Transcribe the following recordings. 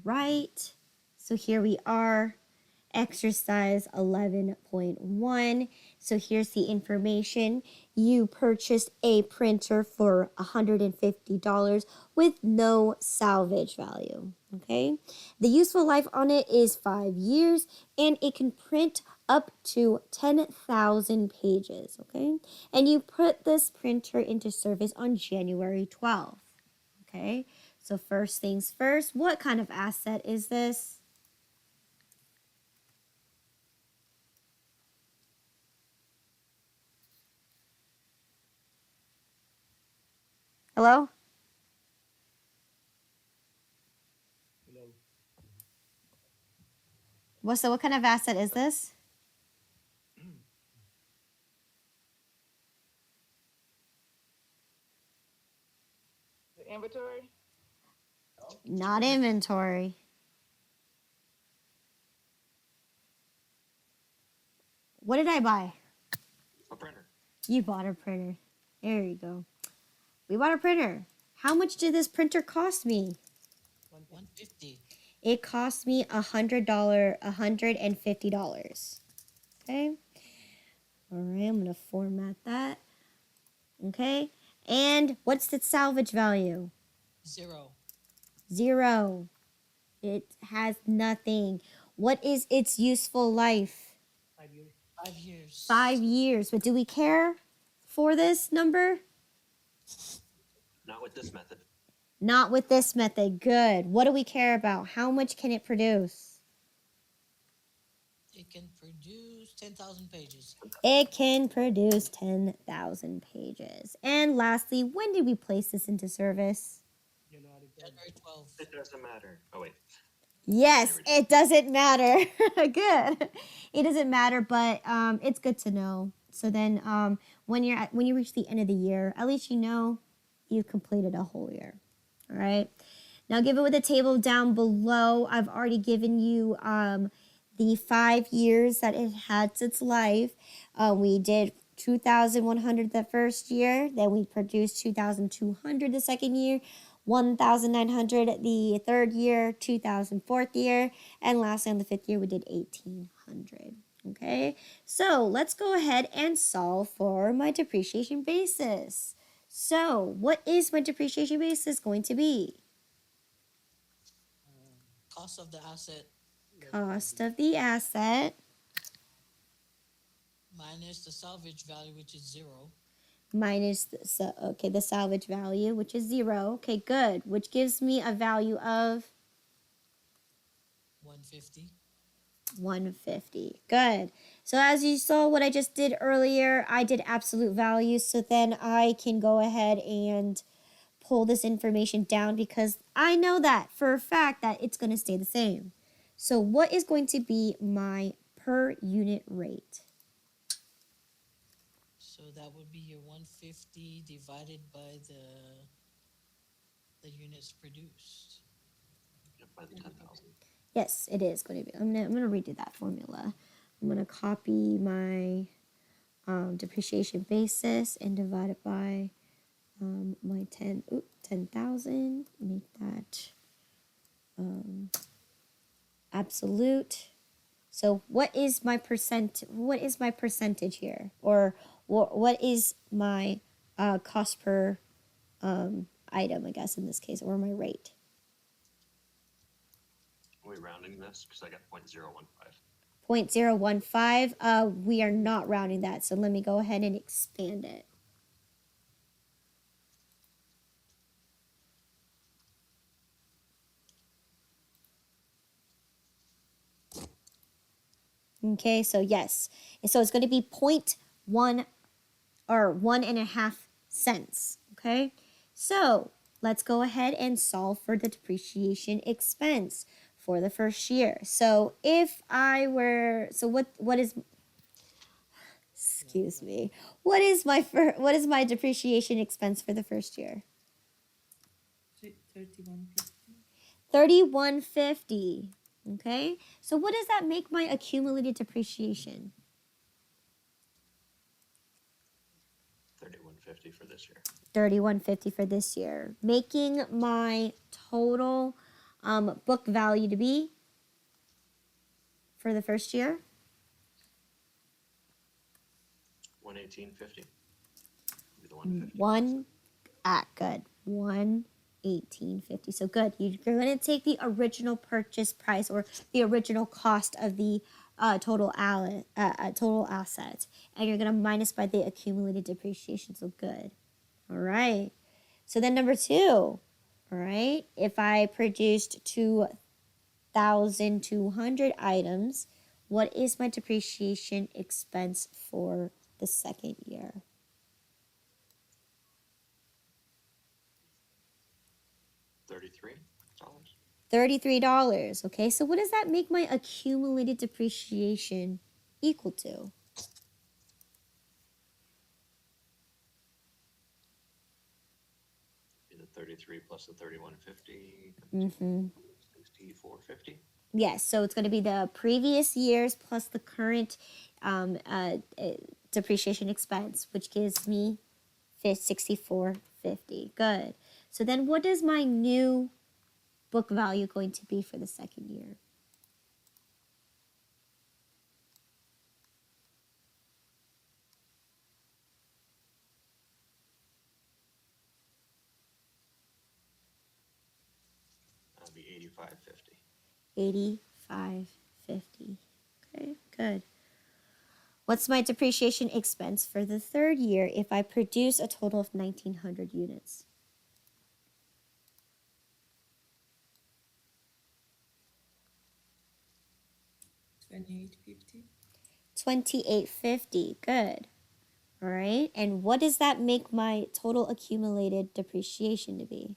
Right. So here we are. Exercise 11.1. So here's the information. You purchased a printer for $150 with no salvage value. Okay. The useful life on it is 5 years and it can print up to 10,000 pages. Okay. And you put this printer into service on January 12th. Okay. So first things first, what kind of asset is this? Hello? Hello. What kind of asset is this? The inventory? Not inventory. What did I buy? A printer. You bought a printer. There you go. We bought a printer. How much did this printer cost me? $150. It cost me $150. Okay. All right, I'm going to format that. Okay. And what's the salvage value? 0. 0. It has nothing. What is its useful life? 5 years. 5 years. 5 years. But do we care for this number? Not with this method. Not with this method. Good. What do we care about? How much can it produce? It can produce 10,000 pages. It can produce 10,000 pages. And lastly, when did we place this into service? January 12th. It doesn't matter. Oh, wait. Yes, it doesn't matter. Good. It doesn't matter, but it's good to know. So then when you reach the end of the year, at least you know you've completed a whole year. All right. Now, given with the table down below, I've already given you the 5 years that it had its life. We did 2,100 the first year. Then we produced 2,200 the second year. 1,900 the third year, 2,000 fourth year, and lastly on the fifth year we did 1,800. Okay, so let's go ahead and solve for my depreciation basis. So what is my depreciation basis going to be? Cost of the asset Cost of the asset minus the salvage value, which is 0. minus the salvage value, which is 0. Okay, good. Which gives me a value of 150. 150. Good. So as you saw what I just did earlier, I did absolute values. So then I can go ahead and pull this information down because I know that for a fact that it's going to stay the same. So what is going to be my per unit rate? So that would be your 150 divided by the units produced. Yep, by the 10,000. Yes, it is going to be. I'm gonna redo that formula. I'm going to copy my depreciation basis and divide it by my 10,000. Make that absolute. So what is my percentage here? Or what is my cost per item, I guess, in this case, or my rate? Are we rounding this? Because I got 0.015. 0.015. We are not rounding that, so let me go ahead and expand it. Okay, so yes. So it's going to be 0.1 or 1.5 cents. Okay, so let's go ahead and solve for the depreciation expense for the first year. So if I were, so what is, excuse me, what is my depreciation expense for the first year? 3150. 3150. Okay, so what does that make my accumulated depreciation? 3150 for this year. 3150 for this year, making my total book value to be for the first year? 118.50. Be the 150. Good. 118.50. So good. You're going to take the original purchase price or the original cost of the total asset, and you're going to minus by the accumulated depreciation. So good. All right. So then number 2. All right. If I produced 2,200 items, what is my depreciation expense for the second year? $33. $33. Okay, so what does that make my accumulated depreciation equal to? Be the 33 plus the 31.50. Mm-hmm. 64.50. Yes, so it's going to be the previous years plus the current depreciation expense, which gives me $64.50. Good. So then what is my new book value going to be for the second year? That'll be 85.50. 85.50. Okay, good. What's my depreciation expense for the third year if I produce a total of 1,900 units? 28.50. 28.50. Good. All right. And what does that make my total accumulated depreciation to be?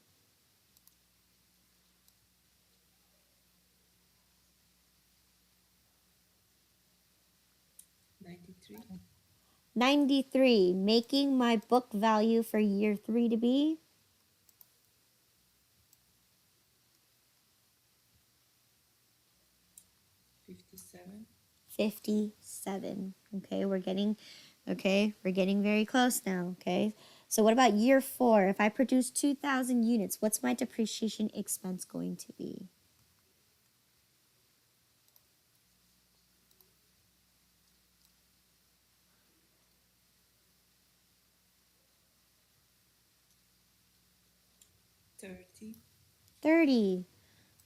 93. 93, making my book value for year 3 to be 57. 57. Okay, we're getting very close now. Okay. So what about year 4? If I produce 2,000 units, what's my depreciation expense going to be? 30. 30.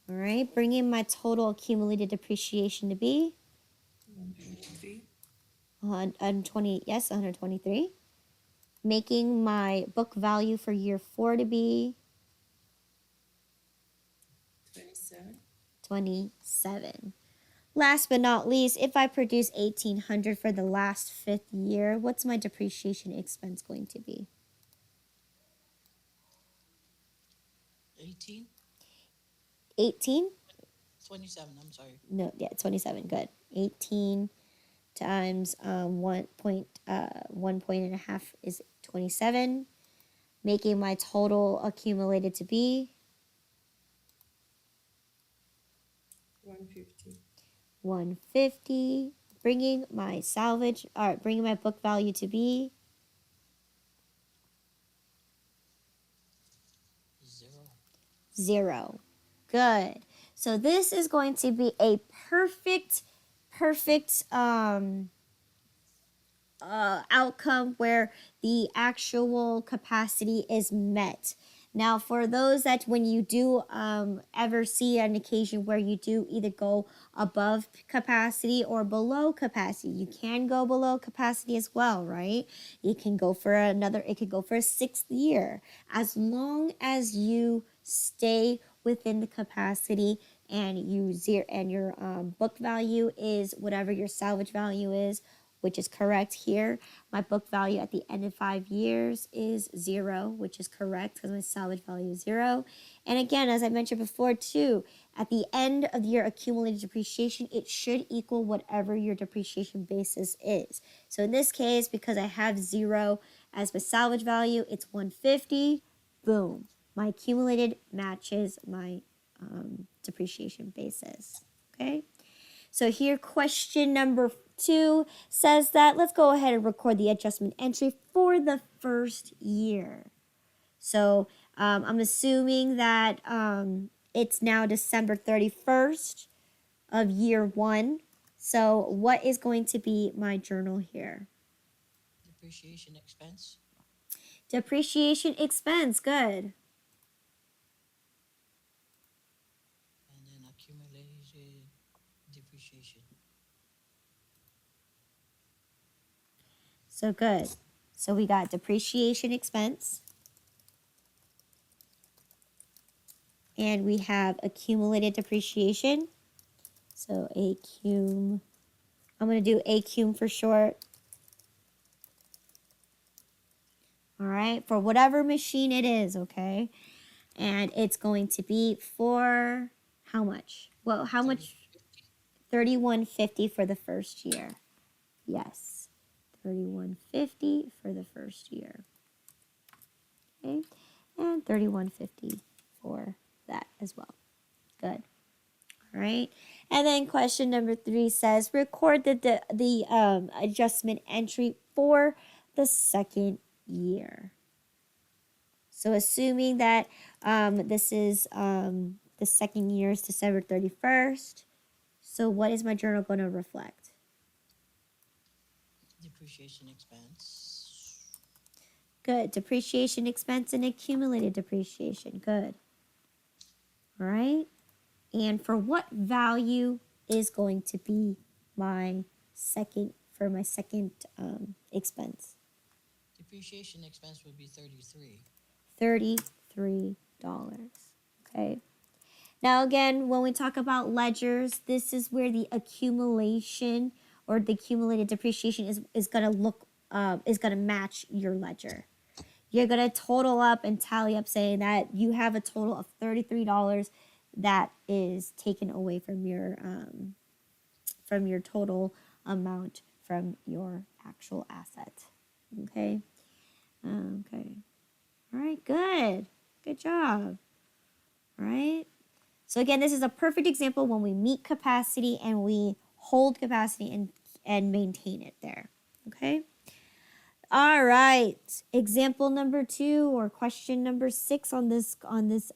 All right, bringing my total accumulated depreciation to be 123. 120. Yes, 123. Making my book value for year 4 to be 27. 27. Last but not least, if I produce 1,800 for the last 5th year, what's my depreciation expense going to be? 18? 18? 27, I'm sorry. No, yeah, 27. Good. 18 times 1 point and a half is 27, making my total accumulated to be 150. 150, bringing my book value to be 0. 0. Good. So this is going to be a perfect outcome where the actual capacity is met. Now, for those that when you do ever see an occasion where you do either go above capacity or below capacity, you can go below capacity as well, right? It can go for a 6th year, as long as you stay within the capacity and your book value is whatever your salvage value is, which is correct here. My book value at the end of 5 years is 0, which is correct because my salvage value is 0. And again, as I mentioned before too, at the end of your accumulated depreciation, it should equal whatever your depreciation basis is. So in this case, because I have 0 as my salvage value, it's 150. Boom. My accumulated matches my depreciation basis. Okay. So here, question number 2 says that let's go ahead and record the adjustment entry for the first year. So I'm assuming that it's now December 31st of year 1. So what is going to be my journal here? Depreciation expense. Depreciation expense, good. And then accumulated depreciation. So good. So we got depreciation expense. And we have accumulated depreciation. So ACUM. I'm going to do ACUM for short. All right, for whatever machine it is, okay? And it's going to be for how much? Well, how much? 3150 for the first year. Yes. 3150 for the first year. Okay? And 3150 for that as well. Good. All right. And then question number 3 says record the adjustment entry for the second year. So assuming that this is the second year is December 31st. So what is my journal going to reflect? Depreciation expense. Good. Depreciation expense and accumulated depreciation. Good. All right. And for what value is going to be my second expense? Depreciation expense would be 33. $33. Okay. Now again, when we talk about ledgers, this is where the accumulation or the accumulated depreciation is gonna match your ledger. You're gonna total up and tally up saying that you have a total of $33 that is taken away from your total amount from your actual asset. Okay. Okay. All right. Good. Good job. All right. So again, this is a perfect example when we meet capacity and we hold capacity and maintain it there. Okay. All right. Example number 2 or question number 6 on this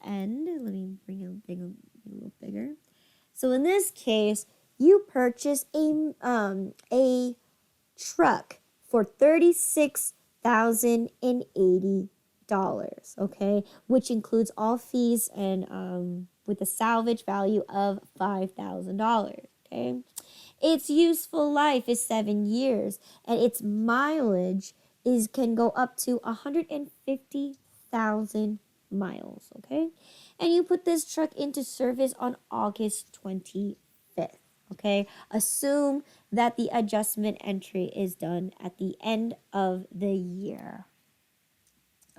end. Let me bring it a little bigger. So in this case, you purchase a truck for $36,080, okay, which includes all fees and with a salvage value of $5,000, okay. Its useful life is 7 years, and its mileage can go up to 150,000 miles, okay? And you put this truck into service on August 25th, okay? Assume that the adjustment entry is done at the end of the year.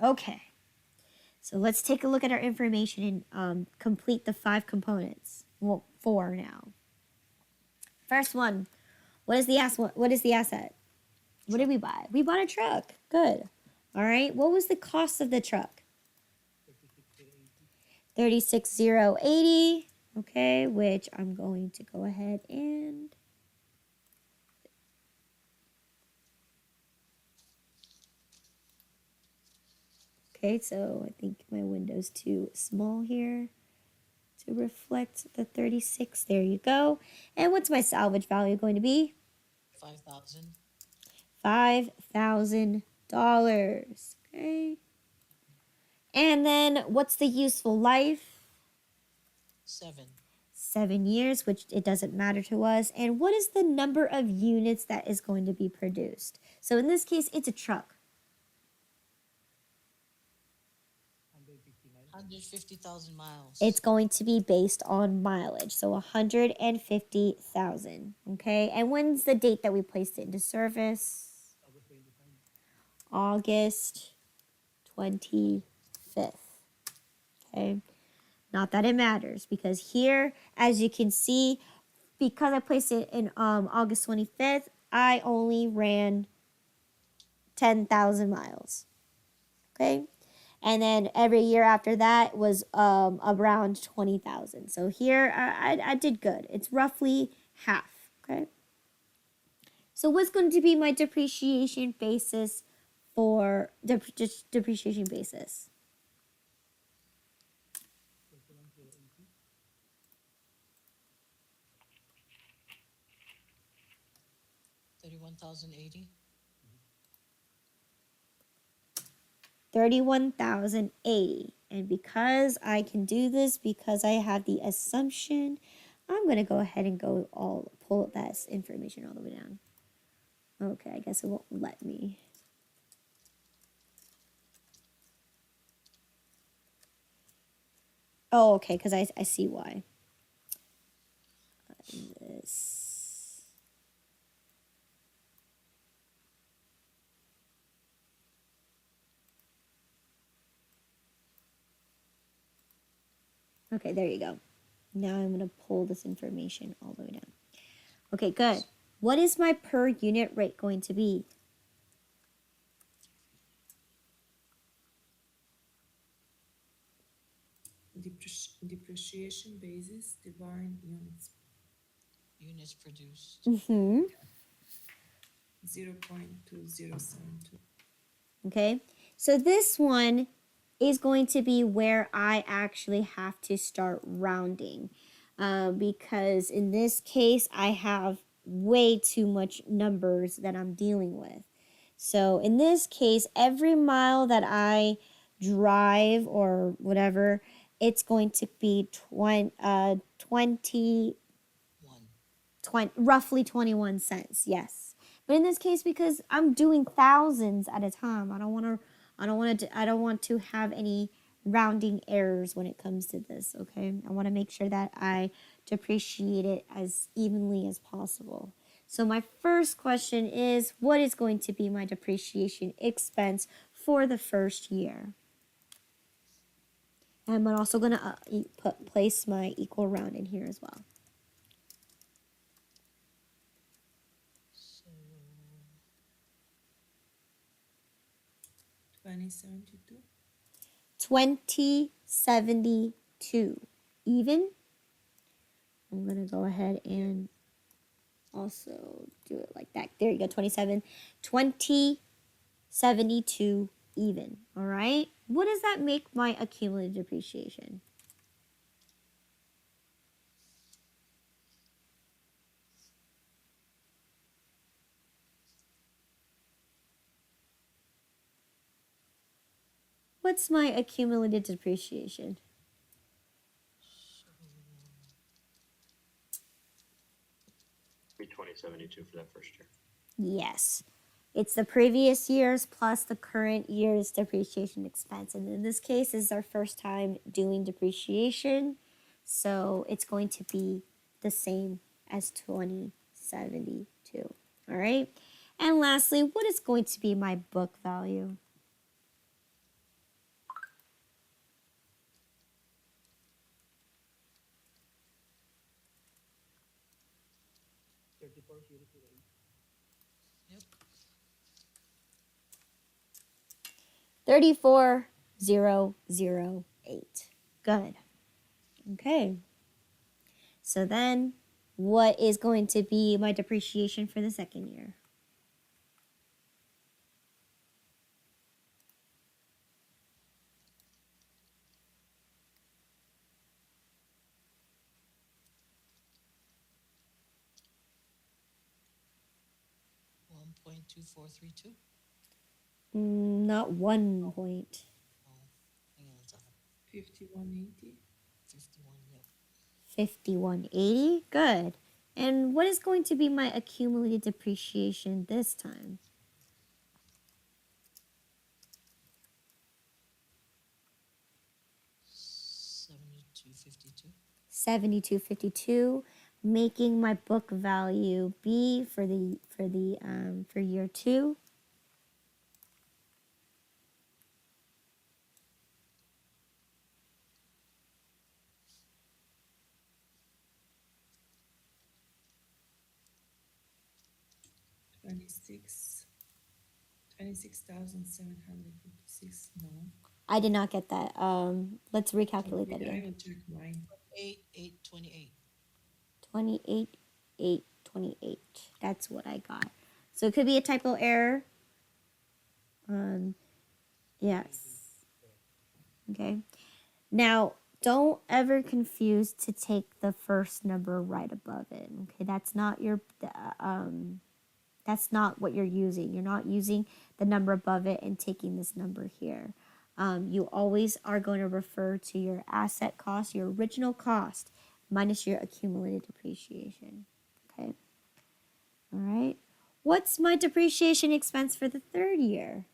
Okay. So let's take a look at our information and complete the 5 components. Well, 4 now. First one, what is the asset? What did we buy? We bought a truck. Good. All right. What was the cost of the truck? 36,080. Okay, which I'm going to go ahead and okay, so I think my window's too small here to reflect the 36. There you go. And what's my salvage value going to be? 5,000. $5,000. Okay. And then what's the useful life? 7. 7 years, which it doesn't matter to us. And what is the number of units that is going to be produced? So in this case, it's a truck. 150,000 miles. It's going to be based on mileage. So 150,000. Okay. And when's the date that we placed it into service? August 25th. Okay. Not that it matters, because here, as you can see, because I placed it in August 25th, I only ran 10,000 miles. Okay. And then every year after that was around 20,000. So here I did good. It's roughly half. Okay. So what's going to be my depreciation basis for depreciation basis? 31,080. 31,080. And because I can do this, because I have the assumption, I'm going to go ahead and pull that information all the way down. Okay, I guess it won't let me. Oh, okay, because I see why. This. Okay, there you go. Now I'm going to pull this information all the way down. Okay, good. What is my per unit rate going to be? Depreciation basis divide units. Units produced. Mm-hmm. 0.2072. Okay, so this one is going to be where I actually have to start rounding because in this case I have way too much numbers that I'm dealing with. So in this case, every mile that I drive or whatever, it's going to be roughly 21 cents. Yes. But in this case, because I'm doing thousands at a time, I don't want to have any rounding errors when it comes to this, okay? I want to make sure that I depreciate it as evenly as possible. So my first question is, what is going to be my depreciation expense for the first year? And I'm also going to place my equal round in here as well. So 2072. 2072 even. I'm going to go ahead and also do it like that. There you go, 2072 even. All right. What does that make my accumulated depreciation? What's my accumulated depreciation? 320.72 for that first year. Yes. It's the previous year's plus the current year's depreciation expense. And in this case, this is our first time doing depreciation. So it's going to be the same as 2072. All right. And lastly, what is going to be my book value? yep. 34008. Good. Okay. So then, what is going to be my depreciation for the second year? $1.2432. Not 1 point. Oh, hang on, it's 5180. 51. Yep. 5180. Good. And what is going to be my accumulated depreciation this time? 72.52. 7252, making my book value be for year 2. $26,756. No. I did not get that. Let's recalculate that I again. will check mine. 8,828. 28,828. That's what I got. So it could be a typo error. Yes. Okay. Now, don't ever confuse to take the first number right above it. Okay, that's not That's not what you're using. You're not using the number above it and taking this number here. You always are going to refer to your asset cost, your original cost, minus your accumulated depreciation. Okay. All right. What's my depreciation expense for the third year?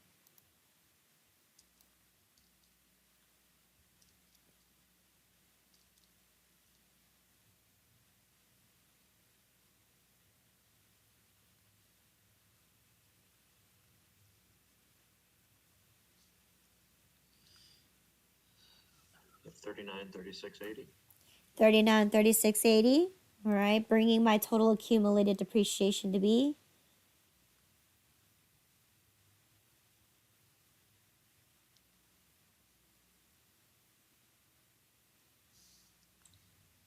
The 39, 3680. 39,3680. All right. Bringing my total accumulated depreciation to be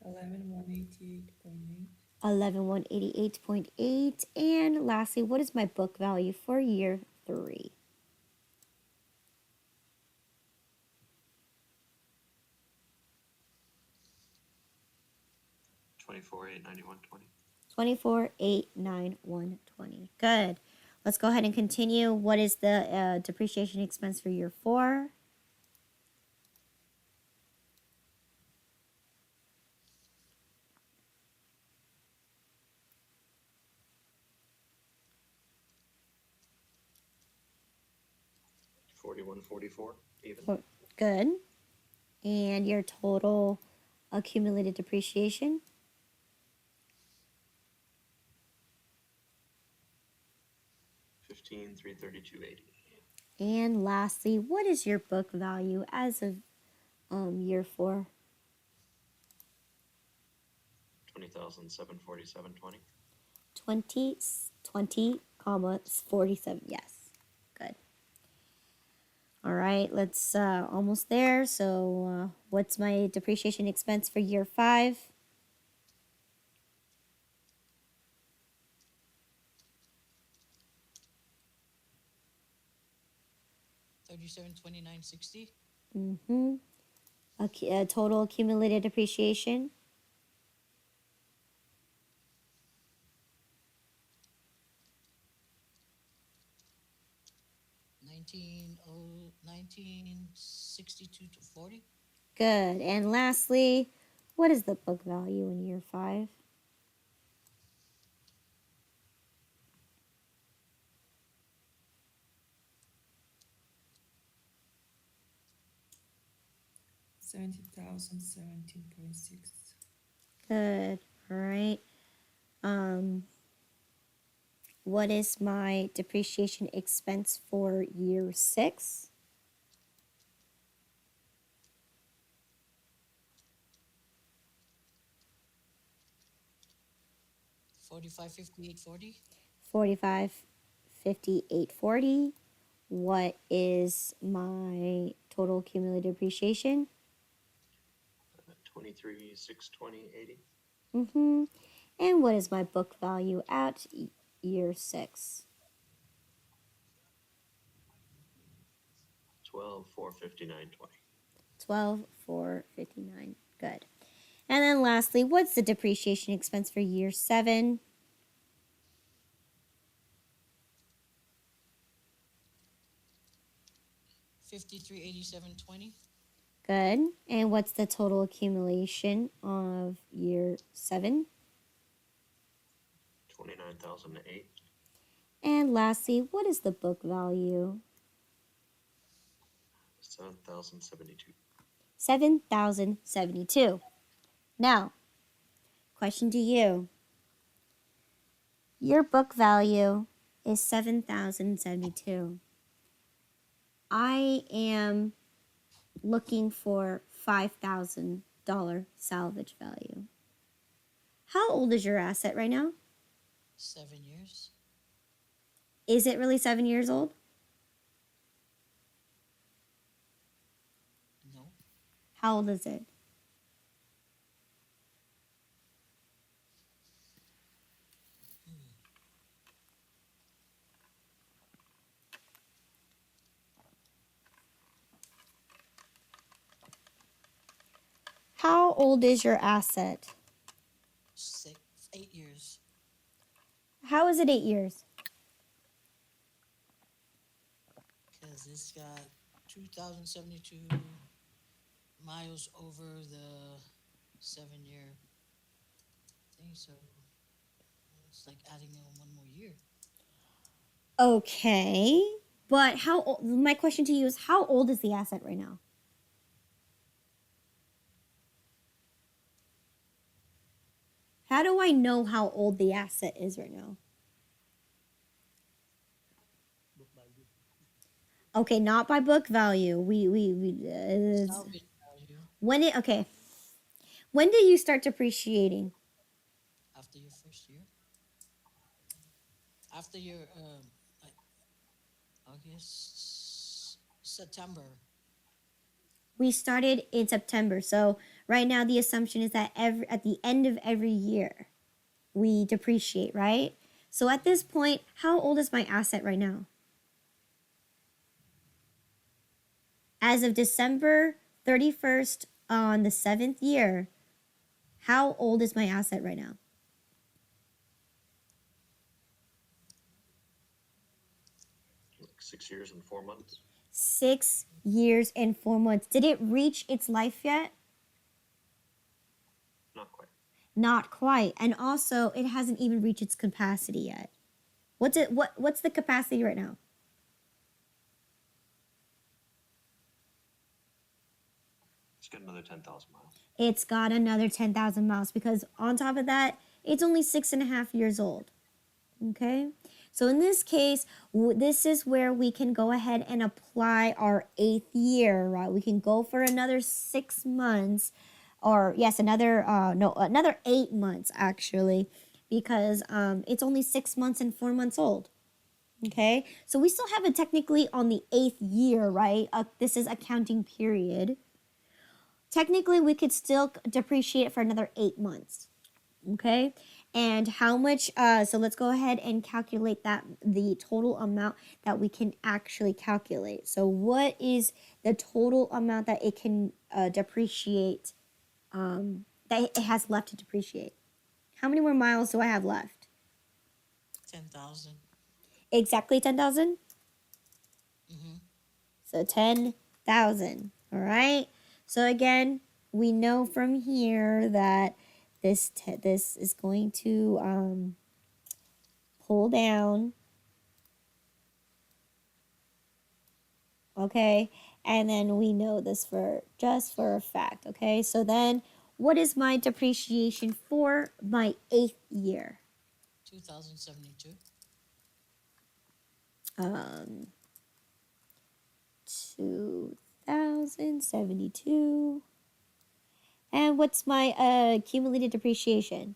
11,188.8. 11,188.8. And lastly, what is my book value for year 3? 24,891.20. 24,891.20. Good. Let's go ahead and continue. What is the depreciation expense for year 4? 4144 even. Good. And your total accumulated depreciation? 15,332.80. And lastly, what is your book value as of year 4? 20,747.20. 20, comma 47. Yes. Good. All right, let's almost there. So what's my depreciation expense for year 5? 3729.60. Mm-hmm. Total accumulated depreciation? 1962 to 40. Good. And lastly, what is the book value in year 5? 70,017.6. Good. All right. What is my depreciation expense for year 6? 4558.40. 45,5840. What is my total accumulated depreciation? 23,620.80. Mm-hmm. And what is my book value at year 6? 12,459.20. 12,459. Good. And then lastly, what's the depreciation expense for year 7? 5387.20. Good. And what's the total accumulation of year 7? 29,008. And lastly, what is the book value? 7,072. 7,072. Now, question to you. Your book value is 7,072. I am looking for $5,000 salvage value. How old is your asset right now? 7 years. Is it really 7 years old? No. How old is it? How old is your asset? 8 years. How is it 8 years? this got 2,072 miles over the 7 year thing, so it's like adding on one more year. Okay. But my question to you is, how old is the asset right now? How do I know how old the asset is right now? Book value. Okay, not by book value. Salvage value Okay. When did you start depreciating? after your first year. After your like August, September. We started in September. So right now the assumption is that at the end of every year we depreciate, right? So at this point, how old is my asset right now? As of December 31st on the 7th year, how old is my asset right now? Like 6 years and 4 months. 6 years and 4 months. Did it reach its life yet? Not quite. Not quite. And also, it hasn't even reached its capacity yet. What's the capacity right now? It's got another 10,000 miles. It's got another 10,000 miles because on top of that, it's only 6.5 years old. Okay? So in this case, this is where we can go ahead and apply our 8th year, right? We can go for another 6 months, or yes, another 8 months actually, because it's only 6 months and 4 months old. Okay, so we still have it technically on the 8th year, right? This is accounting period. Technically, we could still depreciate for another 8 months. Okay, and how much? So let's go ahead and calculate the total amount that we can actually calculate. So what is the total amount that it can depreciate? That it has left to depreciate. How many more miles do I have left? 10,000. Exactly 10,000. Mm-hmm. So 10,000. All right. So again, we know from here that this is going to pull down. Okay. And then we know this for a fact. Okay. So then what is my depreciation for my 8th year? 2,072. 2072. And what's my accumulated depreciation?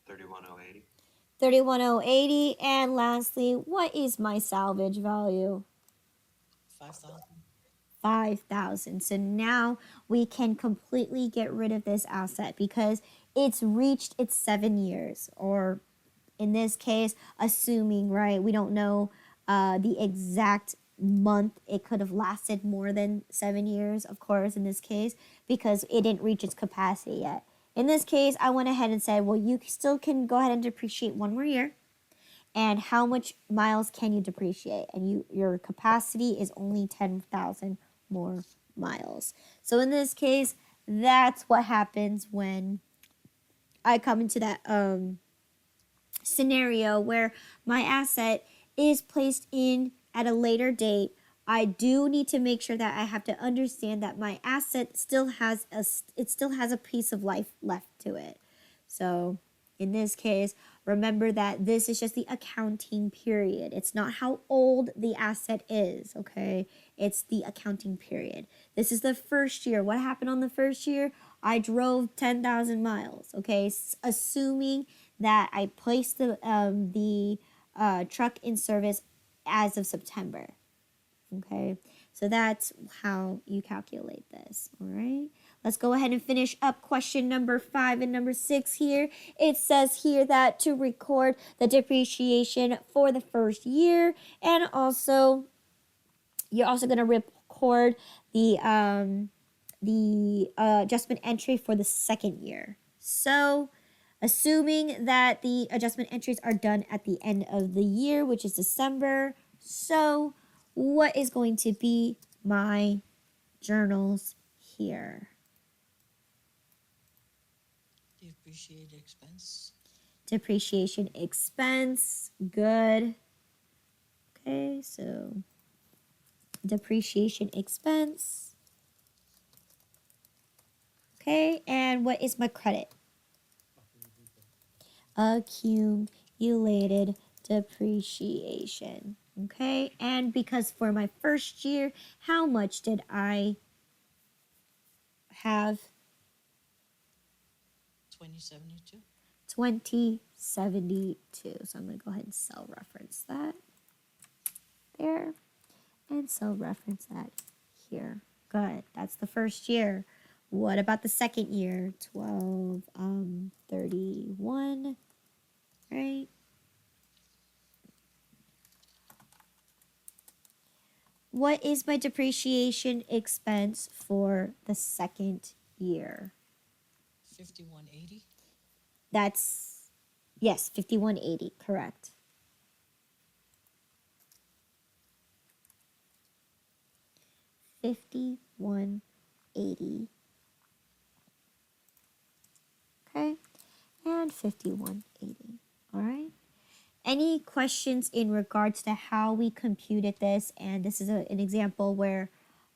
31,080. 31,080. And lastly, what is my salvage value? 5,000. 5,000. So now we can completely get rid of this asset because it's reached its 7 years, or in this case, assuming, right? We don't know the exact month. It could have lasted more than 7 years, of course, in this case, because it didn't reach its capacity yet. In this case, I went ahead and said, well, you still can go ahead and depreciate 1 more year. And how much miles can you depreciate? And your capacity is only 10,000 more miles. So in this case, that's what happens when I come into that scenario where my asset is placed in at a later date. I do need to make sure that I have to understand that my asset still has a piece of life left to it. So in this case, remember that this is just the accounting period. It's not how old the asset is, okay? It's the accounting period. This is the first year. What happened on the first year? I drove 10,000 miles, okay? Assuming that I placed the truck in service as of September, okay? So that's how you calculate this, all right? Let's go ahead and finish up question number 5 and number 6 here. It says here that to record the depreciation for the first year, and also you're also going to record the adjustment entry for the second year. So assuming that the adjustment entries are done at the end of the year, which is December. So what is going to be my journals here? Depreciate expense. Depreciation expense, good. Okay, so depreciation expense. Okay, and what is my credit? Accumulated depreciation. Okay, and because for my first year, how much did I have? 2072. 2072. So I'm going to go ahead and cell reference that there and cell reference that here. Good. That's the first year. What about the second year? 31, right? What is my depreciation expense for the second year? 5180. That's, yes, 5180, correct. 5180. Okay, and 5180. All right. Any questions in regards to how we computed this? And this is an example where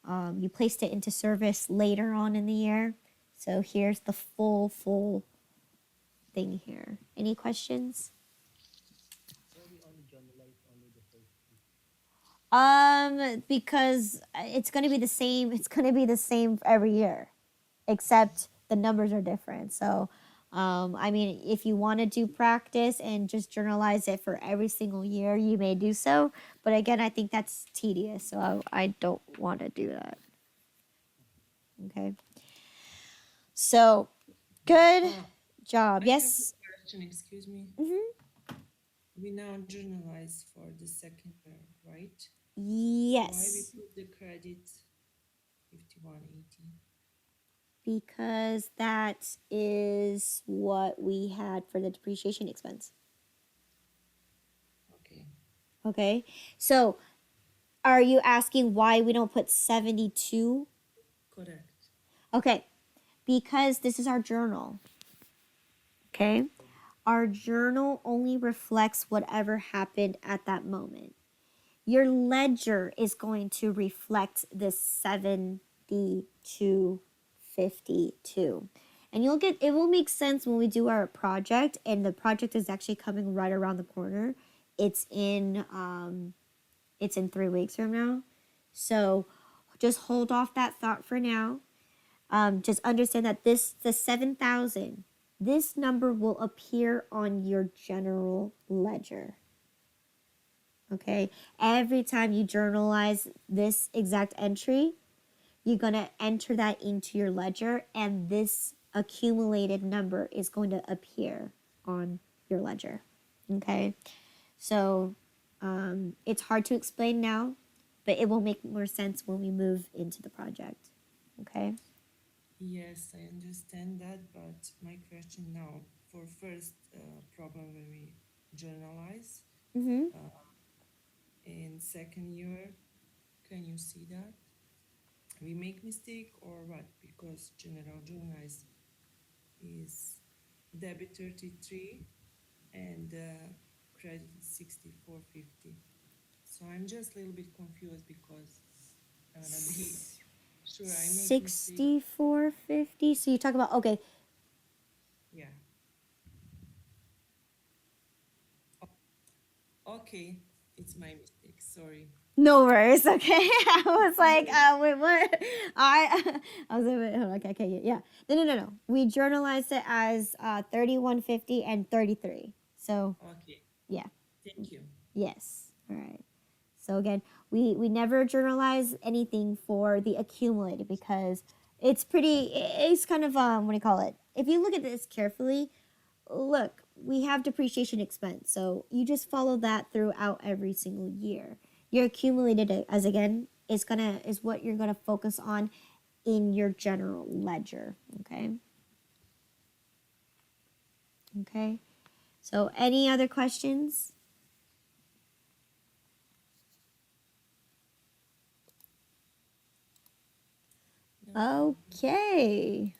you placed it into service later on in the year. So here's the full thing here. Any questions? Because it's going to be the same. It's going to be the same every year, except the numbers are different. So, I mean, if you want to do practice and just journalize it for every single year, you may do so. But again, I think that's tedious, so I don't want to do that. Okay. So, good job. I Yes. have a question, excuse me. Mm-hmm. We now journalize for the second year, right? Yes. Why we put the credit 5180? Because that is what we had for the depreciation expense. Okay. Okay. So, are you asking why we don't put 72? Correct. Okay. Because this is our journal. Okay. Our journal only reflects whatever happened at that moment. Your ledger is going to reflect this 7252. And it will make sense when we do our project, and the project is actually coming right around the corner. It's in 3 weeks from now. So just hold off that thought for now. Just understand that the 7,000, this number will appear on your general ledger. Okay, every time you journalize this exact entry, you're going to enter that into your ledger, and this accumulated number is going to appear on your ledger. Okay, so it's hard to explain now, but it will make more sense when we move into the project. Okay. Yes, I understand that, but my question now, for first problem when we journalize, Mm-hmm. in second year, can you see that? We make mistake or what? Because general journalize is debit 33 and credit is 6450. So I'm just a little bit confused because I wanna be sure I make mistake. 6450. So you talk about, okay, Yeah. Okay, it's my mistake. Sorry. no worries. Okay. I was like, wait, what? I was like, hold on, okay, yeah. No. We journalized it as 3150 and 33. So Okay. yeah. Thank you. Yes. All right. So again, we never journalize anything for the accumulated because it's kind of what do you call it? If you look at this carefully, look, we have depreciation expense. So you just follow that throughout every single year. Your accumulated is what you're gonna focus on in your general ledger. Okay. Okay. So any other questions? Okay.